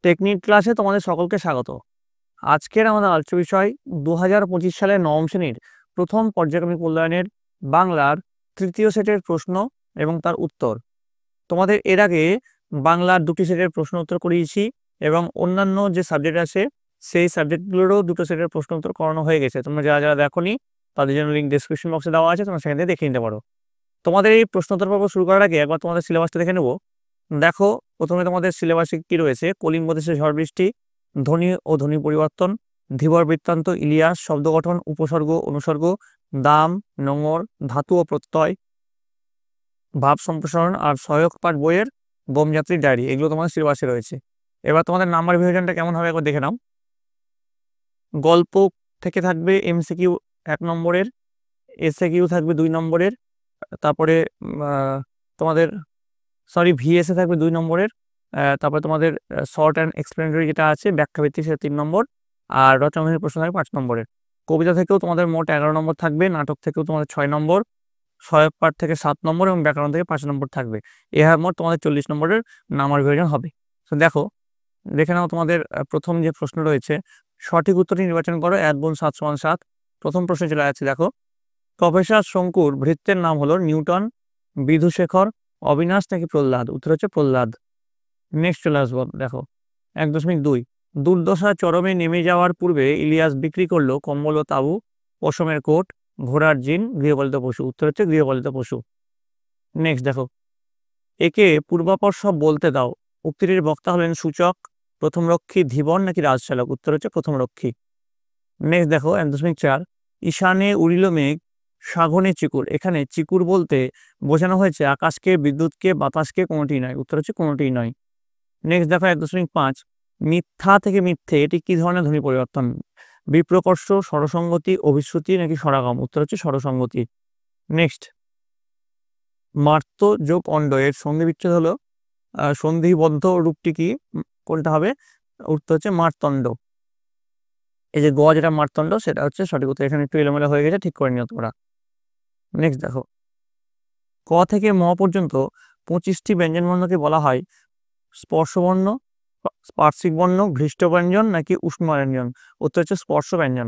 Technique ক্লাসে তোমাদের সকলকে স্বাগত। আজকের আমাদের আলোচ্য বিষয় 2025 সালের নবম শ্রেণীর প্রথম পর্যায়ক্রমিক মূল্যায়নের বাংলার তৃতীয় সেটের প্রশ্ন এবং তার উত্তর। তোমাদের এর আগে বাংলার দুটি সেটের প্রশ্ন উত্তর করিয়েছি এবং অন্যান্য যে সাবজেক্ট আছে সেই সাবজেক্টগুলোরও দুটো সেটের প্রশ্ন উত্তর করানো হয়ে গেছে। তোমরা যারা যারা দেখোনি তাদের জন্য লিঙ্ক ডেসক্রিপশন বক্সে দেওয়া আছে, তোমরা সেখান থেকে দেখে নিতে পারো। তোমাদের এই প্রশ্ন উত্তর পর্ব শুরু করার আগে একবার তোমাদের সিলেবাসটা দেখে নেব। দেখো, প্রথমে তোমাদের সিলেবাসে কি রয়েছে: কলিঙ্গ দেশে ঝড় বৃষ্টি, ধ্বনি ও ধ্বনি পরিবর্তন, ধীবর বৃত্তান্ত, ইলিয়াস, শব্দ গঠন, উপসর্গ অনুসর্গ, দাম, নোঙর, ধাতু ও প্রত্যয়, ভাব সম্প্রসারণ আর সহায়ক পাঠ বইয়ের বোমযাত্রী ডায়েরি, এগুলো তোমাদের সিলেবাসে রয়েছে। এবার তোমাদের নাম্বার বিভাজনটা কেমন হবে একবার দেখে নাও। গল্প থেকে থাকবে এমসিকিউ 1 নম্বরের, এসএকিউ থাকবে 2 নম্বরের, তারপরে তোমাদের ভিএসএ থাকবে 2 নম্বরের, তারপরে তোমাদের শর্ট অ্যান্ড এক্সপ্লেনেটরি যেটা আছে ব্যাখ্যাভিত্তিক সেটা 3 নম্বর, আর রচনাভিত্তিক প্রশ্ন থাকবে 5 নম্বরের। কবিতা থেকেও তোমাদের মোট 11 নম্বর থাকবে, নাটক থেকেও তোমাদের 6 নম্বর, সহায়ক পাঠ থেকে 7 নম্বর এবং ব্যাকরণ থেকে 5 নম্বর থাকবে। এর মোট তোমাদের 40 নম্বরের নাম্বার বিভাজন হবে। তো দেখে নাও তোমাদের প্রথম যে প্রশ্ন রয়েছে, সঠিক উত্তরটি নির্বাচন করো। 1 গুণ 7 সমান 7। প্রথম প্রশ্নে চলে যাচ্ছে। দেখো, প্রফেসর শঙ্কুর ভৃত্যের নাম হলো নিউটন, বিধুশেখর, অবিনাশ নাকি প্রহ্লাদ? উত্তর হচ্ছে প্রহ্লাদ। নেক্সট চলে আসবো। দেখো 1.2, দুর্দশা চরমে নেমে যাওয়ার পূর্বে ইলিয়াস বিক্রি করলো কম্বল ও তাঁবু, পশমের কোট, ঘোড়ার জিন, গৃহপালিত পশু। উত্তর হচ্ছে গৃহপালিত পশু। নেক্সট দেখো, একে পূর্বাপর সব বলতে দাও। উক্তিটির বক্তা হলেন সূচক, প্রথম রক্ষী, ধীবর নাকি রাজচালক? উত্তর হচ্ছে প্রথম রক্ষী। নেক্সট দেখো 1.4, ঈশানে উড়িল মেঘ, সাঘনে চিকুর। এখানে চিকুর বলতে বোঝানো হয়েছে আকাশকে, বিদ্যুৎকে, বাতাসকে, কোনোটি নয়। উত্তর হচ্ছে কোনোটি নয়। নেক্সট দেখো 1.5, মিথ্যা থেকে মিথ্যে, এটি কি ধরনের ধ্বনি পরিবর্তন? বিপ্রকর্ষ, স্বরসঙ্গতি, অভিশ্রুতি নাকি স্বরাগম? উত্তর হচ্ছে স্বরসঙ্গতি। নেক্সট, মার্ত যোগ অণ্ড এর সন্ধি বিচ্ছেদ হলো সন্ধিবদ্ধ রূপটি কি? কোনটা হবে? উত্তর হচ্ছে মার্তণ্ড। এই যে গ যেটা মার্তণ্ড সেটা হচ্ছে সঠিক উত্তর। এখানে একটু এলোমেলো হয়ে গেছে, ঠিক করে নিও তোমরা। নেক্সট দেখো, ক থেকে ম পর্যন্ত 25টি ব্যঞ্জনবর্ণকে বলা হয় স্পর্শবর্ণ, স্পার্শিক বর্ণ, ঘৃষ্ট ব্যঞ্জন নাকি উষ্ণ ব্যঞ্জন? উত্তর হচ্ছে স্পর্শ ব্যঞ্জন।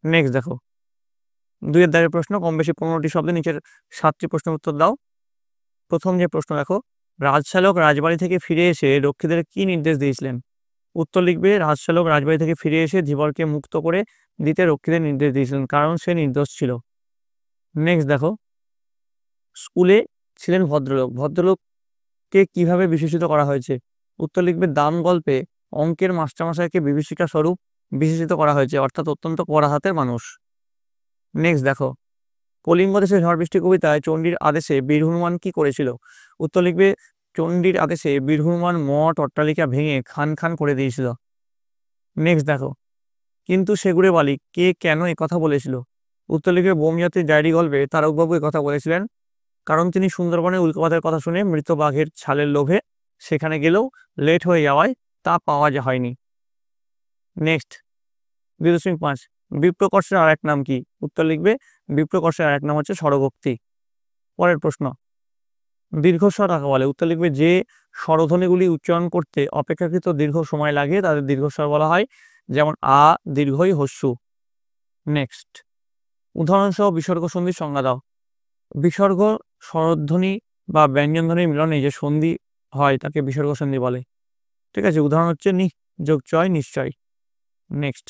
নেক্সট দেখো, 2 দাগের প্রশ্ন, কম বেশি 15টি শব্দে নিচের 7টি প্রশ্নের উত্তর দাও। প্রথম যে প্রশ্ন দেখো, রাজশালক রাজবাড়ি থেকে ফিরে এসে রক্ষীদের কি নির্দেশ দিয়েছিলেন? উত্তর লিখবে, রাজশালক রাজবাড়ি থেকে ফিরে এসে ধীবরকে মুক্ত করে দিতে রক্ষীদের নির্দেশ দিয়েছিলেন, কারণ সে নির্দোষ ছিল। নেক্সট দেখো, স্কুলে ছিলেন ভদ্রলোক, ভদ্রলোককে কিভাবে বিশেষিত করা হয়েছে? উত্তর লিখবে, দাম গল্পে অঙ্কের মাস্টারমশাইকে বিভীষিকা স্বরূপ বিশেষিত করা হয়েছে, অর্থাৎ অত্যন্ত কড়া হাতের মানুষ। নেক্সট দেখো, কলিঙ্গ দেশে ঝড় বৃষ্টি কবিতায় চণ্ডীর আদেশে বীর হনুমান কি করেছিল? উত্তর লিখবে, চণ্ডীর আদেশে বীর হনুমান মঠ অট্টালিকা ভেঙে খান খান করে দিয়েছিল। নেক্সট দেখো, কিন্তু সেগুড়ে বালি কে কেন কথা বলেছিল? উত্তর লিখবে, বোমযাত্রী ডায়েরি গল্পে তারকবাবু কথা বলেছিলেন, কারণ তিনি সুন্দরবনের উল্কাপাতের কথা শুনে মৃত বাঘের ছালের লোভে সেখানে গেলেও লেট হয়ে যাওয়ায় তা পাওয়া হয়নি। নেক্সট 2.5, বিপ্রকর্ষের আর এক নাম কি? উত্তর লিখবে, বিপ্রকর্ষের আর এক নাম হচ্ছে স্বরভক্তি। পরের প্রশ্ন, দীর্ঘস্বর কাকে বলে? উত্তর লিখবে, যে স্বরধ্বনিগুলি উচ্চারণ করতে অপেক্ষাকৃত দীর্ঘ সময় লাগে তাদের দীর্ঘস্বর বলা হয়, যেমন আ, দীর্ঘই, হস্যু। নেক্সট, উদাহরণসহ বিসর্গ সন্ধির সংজ্ঞা দাও। বিসর্গ স্বরধ্বনি বা ব্যঞ্জনধ্বনির মিলনে যে সন্ধি হয় তাকে বিসর্গ সন্ধি বলে। ঠিক আছে, উদাহরণ হচ্ছে নি যোগ চয়, নিশ্চয়। নেক্সট,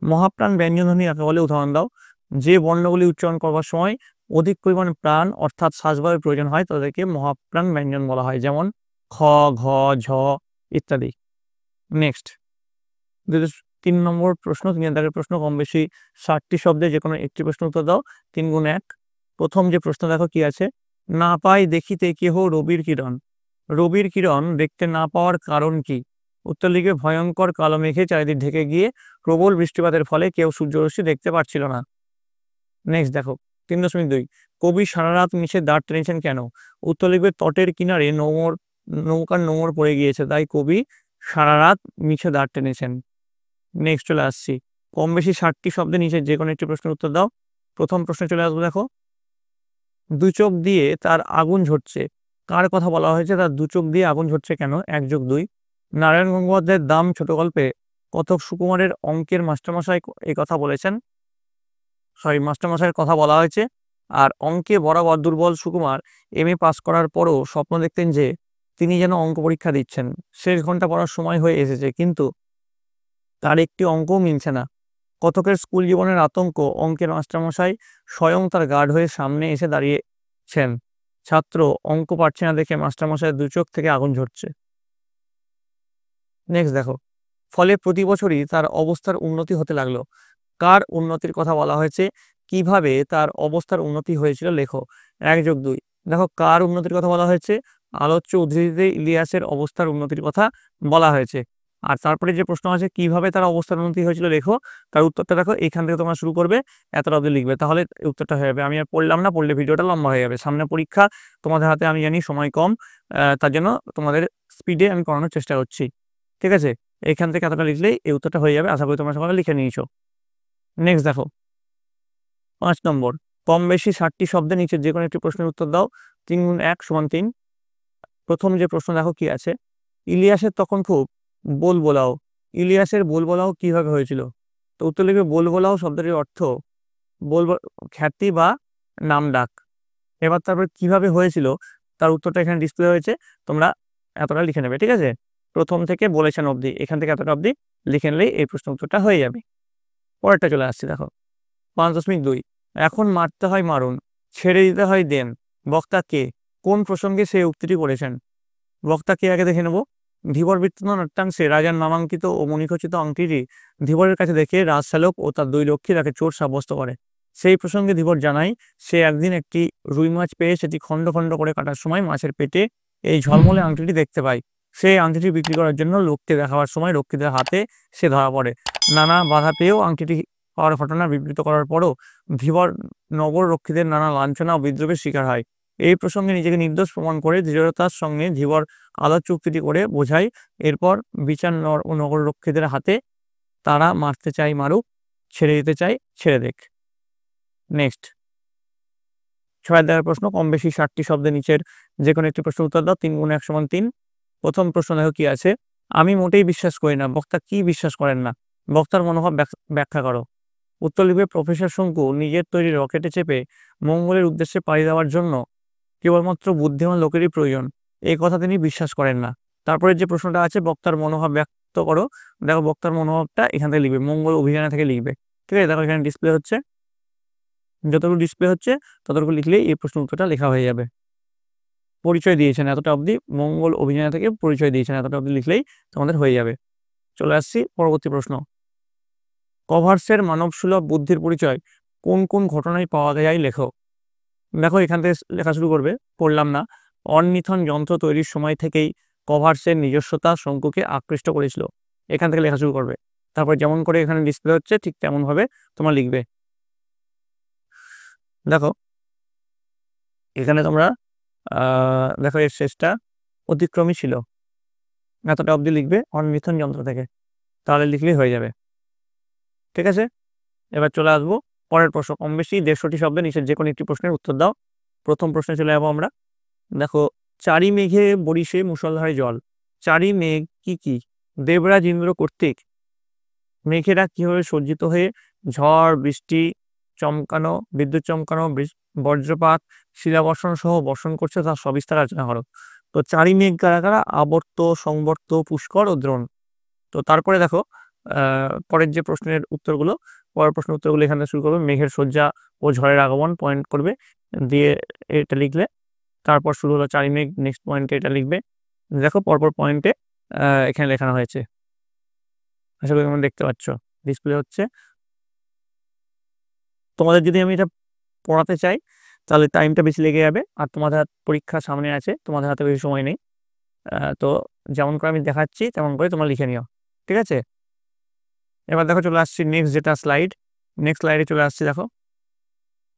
মহাপ্রাণ ব্যঞ্জনধ্বনি কাকে বলে? উদাহরণ দাও। যে বর্ণগুলি উচ্চারণ করবার সময় অধিক পরিমাণে প্রাণ অর্থাৎ শ্বাসবায়ুর প্রয়োজন হয় তাদেরকে মহাপ্রাণ ব্যঞ্জন বলা হয়, যেমন খ, ঘ, ঝ ইত্যাদি। নেক্সট 3 নম্বর প্রশ্ন, 3 দাগের প্রশ্ন, কম বেশি 60টি শব্দে যে কোনো একটি প্রশ্ন উত্তর দাও। 3 গুণ 1। প্রথম যে প্রশ্ন দেখো কি আছে, না পাই দেখিতে কেহ রবির কিরণ। রবির কিরণ দেখতে না পাওয়ার কারণ কি? উত্তর লিখবে, ভয়ঙ্কর কালো মেঘে চারিদিক ঢেকে গিয়ে প্রবল বৃষ্টিপাতের ফলে কেউ সূর্যরশ্মি দেখতে পাচ্ছিল না। নেক্সট দেখো 3.2, কবি সারা রাত নিচে দাঁড় টেনেছেন কেন? উত্তর লিখবে, তটের কিনারে নৌকার নোঙর পড়ে গিয়েছে, তাই কবি সারা রাত নিচে দাঁড় টেনেছেন। নেক্সট চলে আসছি, কম বেশি 60টি শব্দে নিচে যে কোনো একটি প্রশ্নের উত্তর দাও। প্রথম প্রশ্নে চলে আসবো। দেখো, 2 চোখ দিয়ে তার আগুন ঝরছে, কার কথা বলা হয়েছে? তার দু চোখ দিয়ে আগুন ঝরছে কেন? 1+2। নারায়ণ গঙ্গোপাধ্যায়ের দাম ছোট গল্পে কতক সুকুমারের অঙ্কের মাস্টারমশাই এই কথা বলেছেন, মাস্টারমশাইয়ের কথা বলা হয়েছে। আর অঙ্কে বরাবর দুর্বল সুকুমার MA পাস করার পরও স্বপ্ন দেখতেন যে তিনি যেন অঙ্ক পরীক্ষা দিচ্ছেন। শেষ ঘন্টা পড়ার সময় হয়ে এসেছে, কিন্তু তার একটি অঙ্কও মিলছে না। কতকের স্কুল জীবনের আতঙ্ক, অঙ্কের মাস্টারমশাই স্বয়ং তার গার্ড হয়ে সামনে এসে দাঁড়িয়েছেন। ছাত্র অঙ্ক পারছে না দেখে মাস্টারমশাইয়ের দু চোখ থেকে আগুন ঝরছে। নেক্সট দেখো, ফলে প্রতি বছরই তার অবস্থার উন্নতি হতে লাগলো। কার উন্নতির কথা বলা হয়েছে? কিভাবে তার অবস্থার উন্নতি হয়েছিল লেখো। 1+2। দেখো, কার উন্নতির কথা বলা হয়েছে? আলোচ্য উদ্ধৃতিতে ইলিয়াসের অবস্থার উন্নতির কথা বলা হয়েছে। আর তারপরে যে প্রশ্ন আছে কিভাবে তার অবস্থার উন্নতি হয়েছিল লেখো, তার উত্তরটা দেখো এখান থেকে তোমরা শুরু করবে, এতটা অবধি লিখবে, তাহলে উত্তরটা হয়ে যাবে। আমি আর পড়লাম না, পড়লে ভিডিওটা লম্বা হয়ে যাবে। সামনে পরীক্ষা, তোমাদের হাতে আমি জানি সময় কম, তার জন্য তোমাদের স্পিডে আমি করানোর চেষ্টা করছি। ঠিক আছে, এখান থেকে এতটা লিখলেই এই উত্তরটা হয়ে যাবে। আশা করি তোমরা সবাই লিখে নিয়েছো। নেক্সট দেখো, 5 নম্বর, কম বেশি 60টি শব্দের নিচে যে কোনো একটি প্রশ্নের উত্তর দাও। 3 × 1 = 3। প্রথম যে প্রশ্ন দেখো কি আছে, ইলিয়াসের তখন খুব বোলবোলাও। ইলিয়াসের বোলবোলাও কিভাবে হয়েছিল? তো উত্তর লিখবে বোলবোলাও শব্দটির অর্থ খ্যাতি বা নাম ডাক। এবার তারপর কিভাবে হয়েছিল তার উত্তরটা এখানে ডিসপ্লে হয়েছে, তোমরা এতটা লিখে নেবে। ঠিক আছে, প্রথম থেকে বলেছেন অবধি, এখান থেকে এতটা অবধি লিখে নিলেই এই প্রশ্ন উত্তরটা হয়ে যাবে। পরেরটা চলে আসছি দেখো, 5.2। এখন মারতে হয় মারুন, ছেড়ে দিতে হয় দেন। বক্তা কে? কোন প্রসঙ্গে সেই উক্তিটি করেছেন? বক্তা কে আগে দেখে নেব। ধীবর বৃত্তান্ত নাট্যাংশে রাজার নামাঙ্কিত ও মণিখচিত আংটিটি ধীবরের কাছে দেখে রাজশালক ও তার 2 রক্ষী তাকে চোর সাব্যস্ত করে। সেই প্রসঙ্গে ধীবর জানায় সে একদিন একটি রুই মাছ পেয়ে সেটি খণ্ড খণ্ড করে কাটার সময় মাছের পেটে এই ঝলমলে আংটিটি দেখতে পায়। সেই আংটিটি বিক্রি করার জন্য লোককে দেখাবার সময় রক্ষীদের হাতে সে ধরা পড়ে। নানা বাধা পেয়েও আংটিটি পাওয়ার ঘটনা বিবৃত করার পরও ধীবর নগর রক্ষীদের নানা লাঞ্ছনা ও বিদ্রোহের শিকার হয়। এই প্রসঙ্গে নিজেকে নির্দোষ প্রমাণ করে দৃঢ়তার সঙ্গে ধীবর আলোচ্য চুক্তিটি করে বোঝায়। এরপর বিচার নগর রক্ষীদের হাতে তারা মারতে চাই মারুক, ছেড়ে দিতে চাই ছেড়ে দেখ। নেক্সট 6 দেওয়ার প্রশ্ন, কম বেশি 60টি শব্দের নিচের যে কোনো একটি প্রশ্ন উত্তর দাও। 3 × 1 = 3। প্রথম প্রশ্ন দেখো কি আছে, আমি মোটেই বিশ্বাস করি না। বক্তা কি বিশ্বাস করেন না? বক্তার মনোভাব ব্যাখ্যা করো। উত্তর লিখবে প্রফেসর শঙ্কু নিজের তৈরি রকেটে চেপে মঙ্গলের উদ্দেশ্যে পাড়ি দেওয়ার জন্য কেবলমাত্র বুদ্ধিমান লোকেরই প্রয়োজন, এই কথা তিনি বিশ্বাস করেন না। তারপরে যে প্রশ্নটা আছে বক্তার মনোভাব ব্যক্ত করো, দেখো বক্তার মনোভাবটা এখান থেকে লিখবে, মঙ্গল অভিযানে থেকে লিখবে। ঠিক আছে, দেখো এখানে ডিসপ্লে হচ্ছে, যতটুকু ডিসপ্লে হচ্ছে ততটুকু লিখলেই এই প্রশ্ন উত্তরটা লেখা হয়ে যাবে। পরিচয় দিয়েছেন এতটা অবধি, মঙ্গল অভিযানে থেকে পরিচয় দিয়েছেন এতটা অবধি লিখলেই তোমাদের হয়ে যাবে। চলে আসছি পরবর্তী প্রশ্ন, কভার্সের মানবসুলভ বুদ্ধির পরিচয় কোন কোন ঘটনায় পাওয়া যায় লেখো। দেখো এখান থেকে লেখা শুরু করবে, পড়লাম না। অর্নিথন যন্ত্র তৈরির সময় থেকেই কভার্সের নিজস্বতা শঙ্কুকে আকৃষ্ট করেছিল, এখান থেকে লেখা শুরু করবে। তারপর যেমন করে এখানে ডিসপ্লে হচ্ছে ঠিক তেমন ভাবে তোমরা লিখবে। দেখো এখানে তোমরা দেখো এর শেষটা অতিক্রমী ছিল, এতটা অবধি লিখবে অর্নিথন যন্ত্র থেকে, তাহলে লিখলেই হয়ে যাবে। ঠিক আছে, এবার চলে আসবো পরের প্রশ্ন, কম বেশি 150টি শব্দের নিচের যে কোনো একটি প্রশ্নের উত্তর দাও। প্রথম প্রশ্নে চলে যাবো আমরা। দেখো, চারি মেঘে বরিশে মুষলধারে জল। চারি মেঘ কি কি? দেবরাজ ইন্দ্র কর্তৃক মেঘেরা কিভাবে সজ্জিত হয়ে ঝড় বৃষ্টি চমকানো, বিদ্যুৎ চমকানো, বজ্রপাত শিলাবর্ষণ সহ বর্ষণ করছে তার সবিস্তার আলোচনা করো। তো চারি মেঘ কারা কারা? আবর্ত, সংবর্ত, পুষ্কর ও দ্রোণ। তো তারপরে দেখো পরের যে প্রশ্নের উত্তরগুলো, পরের প্রশ্নের উত্তরগুলো এখানে শুরু করবে, মেঘের সজ্জা ও ঝড়ের আগমন পয়েন্ট করবে, দিয়ে এটা লিখলে তারপর শুরু হলো চারি মেঘ, নেক্সট পয়েন্টে এটা লিখবে। দেখো পরপর পয়েন্টে এখানে লেখানো হয়েছে, আশা করি তোমরা দেখতে পাচ্ছ, ডিসপ্লে হচ্ছে। তোমাদের যদি আমি এটা পড়াতে চাই তাহলে টাইমটা বেশি লেগে যাবে, আর তোমাদের পরীক্ষা সামনে আছে, তোমাদের হাতে বেশি সময় নেই। তো যেমন করে আমি দেখাচ্ছি তেমন করে তোমরা লিখে নিও। ঠিক আছে, এবার দেখো চলে আসছি নেক্সট যেটা স্লাইড, নেক্সট স্লাইডে চলে আসছি। দেখো,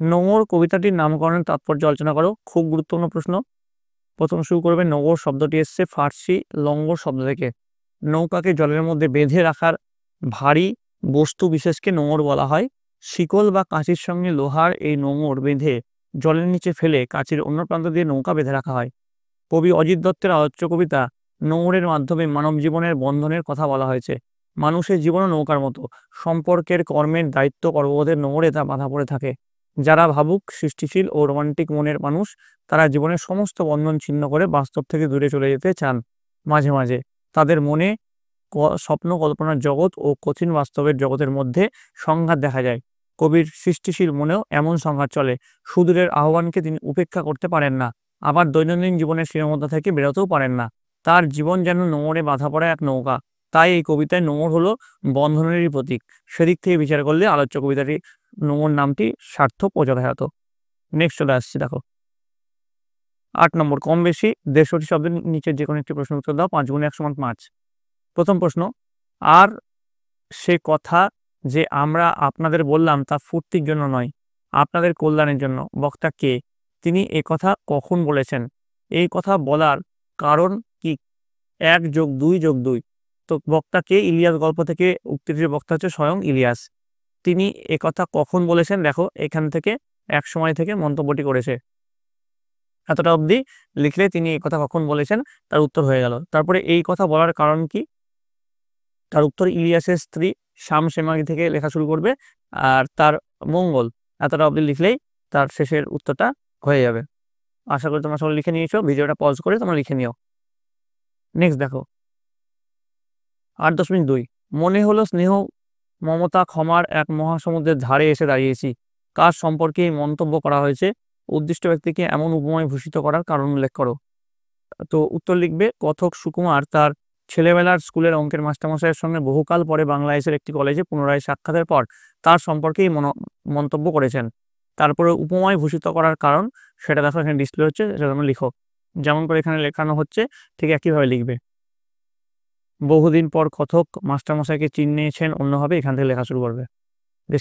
নোঙর কবিতাটির নামকরণের তাৎপর্য আলোচনা করো, খুব গুরুত্বপূর্ণ প্রশ্ন। প্রথম শুরু করবে, নোঙর শব্দটি এসছে ফার্সি লঙ্গর শব্দ থেকে। নৌকাকে জলের মধ্যে বেঁধে রাখার ভারী বস্তু বিশেষকে নোঙর বলা হয়। শিকল বা কাঁচির সঙ্গে লোহার এই নোঙর বেঁধে জলের নিচে ফেলে কাঁচির অন্য প্রান্ত দিয়ে নৌকা বেঁধে রাখা হয়। কবি অজিত দত্তের আলোচ্য কবিতা নোঙরের মাধ্যমে মানব জীবনের বন্ধনের কথা বলা হয়েছে। মানুষের জীবনও নৌকার মতো, সম্পর্কের, কর্মের, দায়িত্ব, কর্মবোধের নোঙরে তা বাঁধা পড়ে থাকে। যারা ভাবুক, সৃষ্টিশীল ও রোমান্টিক মনের মানুষ, তারা জীবনের সমস্ত বন্ধন ছিন্ন করে বাস্তব থেকে দূরে চলে যেতে চান। মাঝে মাঝে তাদের মনে স্বপ্ন, কল্পনার জগৎ ও কঠিন বাস্তবের জগতের মধ্যে সংঘাত দেখা যায়। কবির সৃষ্টিশীল মনেও এমন সংঘাত চলে। সুদূরের আহ্বানকে তিনি উপেক্ষা করতে পারেন না, আবার দৈনন্দিন জীবনের সীমাবদ্ধতা থেকে বেরোতেও পারেন না। তার জীবন যেন নোঙরে বাঁধা পড়া এক নৌকা। তাই এই কবিতায় নোঙর হলো বন্ধনেরই প্রতীক। সেদিক থেকে বিচার করলে আলোচ্য কবিতাটি নোঙর নামটি সার্থক ও যথাযথ। নেক্সট চলে আসছি, দেখো 8 নম্বর, কম বেশি 63 শব্দের নিচের যে কোনো একটি প্রশ্ন উত্তর দাও। 5 × 1 = 5। প্রথম প্রশ্ন, আর সে কথা যে আমরা আপনাদের বললাম তা ফুর্তির জন্য নয়, আপনাদের কল্যাণের জন্য। বক্তা কে? তিনি এ কথা কখন বলেছেন? এই কথা বলার কারণ কি? 1+2+2। তো বক্তা কে? ইলিয়াস গল্প থেকে উক্তিটির বক্তা হচ্ছে স্বয়ং ইলিয়াস। তিনি এ কথা কখন বলেছেন? দেখো এখান থেকে এক সময় থেকে মন্তব্যটি করেছে। এতটা অবধি লিখলে তিনি এই কথা কখন বলেছেন তার উত্তর হয়ে গেল। তারপরে এই কথা বলার কারণ কি? তার উত্তর ইলিয়াসের স্ত্রী শামসেমাগি থেকে লেখা শুরু করবে, আর তার মঙ্গল। এতটা অবধি লিখলেই তার শেষের উত্তরটা হয়ে যাবে। আশা করি তোমরা সবাই লিখে নিয়েছো। ভিডিওটা পজ করে তোমরা লিখে নিও। নেক্সট দেখো 8.2, মনে হলো স্নেহ, মমতা, ক্ষমার এক মহাসমুদ্রের ধারে এসে দাঁড়িয়েছি। কার সম্পর্কে এই মন্তব্য করা হয়েছে? উদ্দিষ্ট ব্যক্তিকে এমন উপমায় ভূষিত করার কারণ উল্লেখ করো। তো উত্তর লিখবে, কথক সুকুমার তার ছেলেবেলার স্কুলের অঙ্কের মাস্টারমশাইয়ের সঙ্গে বহুকাল পরে বাংলাদেশের একটি কলেজে পুনরায় সাক্ষাতের পর তার সম্পর্কেই মন্তব্য করেছেন। তারপরে উপমায় ভূষিত করার কারণ সেটা দেখো এখানে ডিসপ্লে হচ্ছে, সেটা তোমরা লিখো। যেমন করে এখানে লেখানো হচ্ছে ঠিক একইভাবে লিখবে। বহুদিন পর কথক মাস্টারমশাইকে চিনিয়েছেন অন্যভাবে, এখান থেকে লেখা শুরু করবে।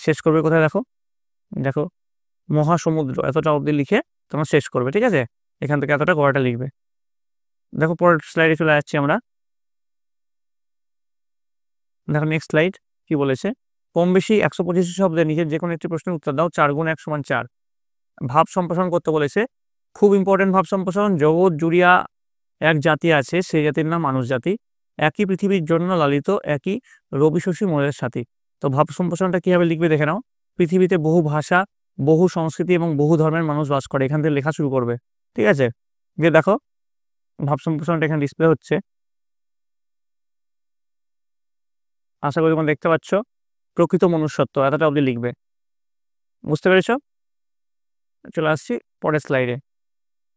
শেষ করবে কোথায়? দেখো দেখো মহাসমুদ্র, এতটা অবধি লিখে তোমরা শেষ করবে। ঠিক আছে, এখান থেকে এতটা গড়াটা লিখবে। দেখো পরের স্লাইডে চলে যাচ্ছি আমরা। দেখো নেক্সট স্লাইড কি বলেছে, কম বেশি 125 শব্দের নিচের যে কোনো একটি প্রশ্নের উত্তর দাও। 4 × 1 = 4। ভাব সম্প্রসারণ করতে বলেছে। খুব ইম্পর্টেন্ট ভাব সম্প্রসারণ। জগৎ জুড়িয়া এক জাতি আছে, সেই জাতির নাম মানুষ জাতি। একই পৃথিবীর জন্য লালিত, একই রবি শশী মোদের সাথী। তো ভাব সম্প্রসারণটা কিভাবে লিখবে দেখে নাও। পৃথিবীতে বহু ভাষা, বহু সংস্কৃতি এবং বহু ধর্মের মানুষ বাস করে, এখান থেকে লেখা শুরু করবে। ঠিক আছে, যে দেখো ভাব সম্প্রসারণটা এখানে ডিসপ্লে হচ্ছে। আশা করি তোমরা দেখতে পাচ্ছ। প্রকৃত মনুষ্যত্ব, এতটা অবধি লিখবে। বুঝতে পেরেছ? চলে আসছি পরের স্লাইডে।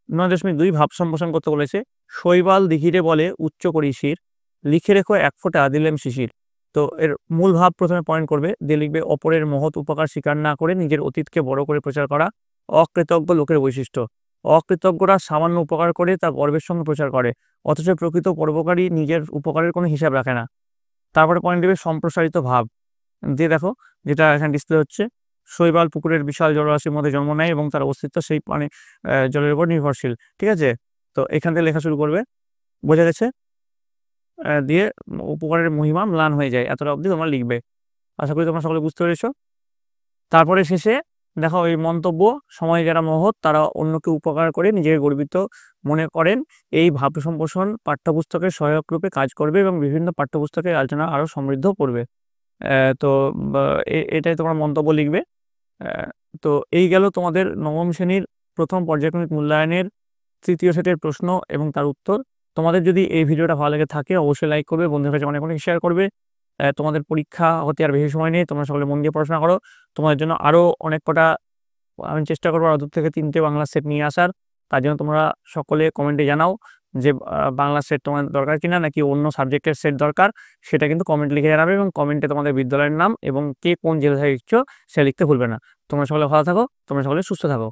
9.2, ভাব সম্প্রসারণ করতে বলেছে। শৈবাল দিঘিরে বলে উচ্চ করি শির, লিখে রেখো এক ফোঁটা দিলেম শিশির। তো এর মূল ভাব প্রথমে পয়েন্ট করবে, দিয়ে লিখবে অপরের মহৎ উপকার স্বীকার না করে নিজের অতীতকে বড় করে প্রচার করা অকৃতজ্ঞ লোকের বৈশিষ্ট্য। অকৃতজ্ঞরা সামান্য উপকার করে তা গর্বের সঙ্গে প্রচার করে, অথচ প্রকৃত পরোপকারী নিজের উপকারের কোনো হিসাব রাখে না। তারপরে পয়েন্ট দেবে সম্প্রসারিত ভাব, দিয়ে দেখো যেটা এখানে ডিসপ্লে হচ্ছে। শৈবাল পুকুরের বিশাল জলরাশির মধ্যে জন্ম নেয় এবং তার অস্তিত্ব সেই পানি জলের উপর নির্ভরশীল। ঠিক আছে, তো এখান থেকে লেখা শুরু করবে। বোঝা গেছে? দিয়ে উপকারের মহিমা ম্লান হয়ে যায়, এতটা অবধি তোমরা লিখবে। আশা করি তোমরা সকলে বুঝতে পেরেছো। তারপরে শেষে দেখো এই মন্তব্য, সময় যারা মহৎ তারা অন্যকে উপকার করে নিজেকে গর্বিত মনে করেন। এই ভাব সম্প্রসারণ পাঠ্যপুস্তকের সহায়ক রূপে কাজ করবে এবং বিভিন্ন পাঠ্যপুস্তকের আলোচনা আরও সমৃদ্ধ করবে। তো এটাই তোমরা মন্তব্য লিখবে। তো এই গেল তোমাদের নবম শ্রেণীর প্রথম পর্যায়ক্রমিক মূল্যায়নের তৃতীয় সেটের প্রশ্ন এবং তার উত্তর। তোমাদের যদি এই ভিডিওটা ভালো লেগে থাকে অবশ্যই লাইক করবে, বন্ধুদের কাছে অনেক অনেক শেয়ার করবে। তোমাদের পরীক্ষা হতে আর বেশি সময় নেই, তোমরা সকলে মন দিয়ে পড়াশোনা করো। তোমাদের জন্য আরও অনেক কটা আমি চেষ্টা করবো আর 2 থেকে 3টে বাংলা সেট নিয়ে আসার। তার জন্য তোমরা সকলে কমেন্টে জানাও যে বাংলা সেট তোমাদের দরকার কিনা, নাকি অন্য সাবজেক্টের সেট দরকার, সেটা কিন্তু কমেন্ট লিখে জানাবে। এবং কমেন্টে তোমাদের বিদ্যালয়ের নাম এবং কে কোন জেলা থেকে লিখছো সে লিখতে ভুলবে না। তোমরা সকলে ভালো থাকো, তোমরা সকলে সুস্থ থাকো।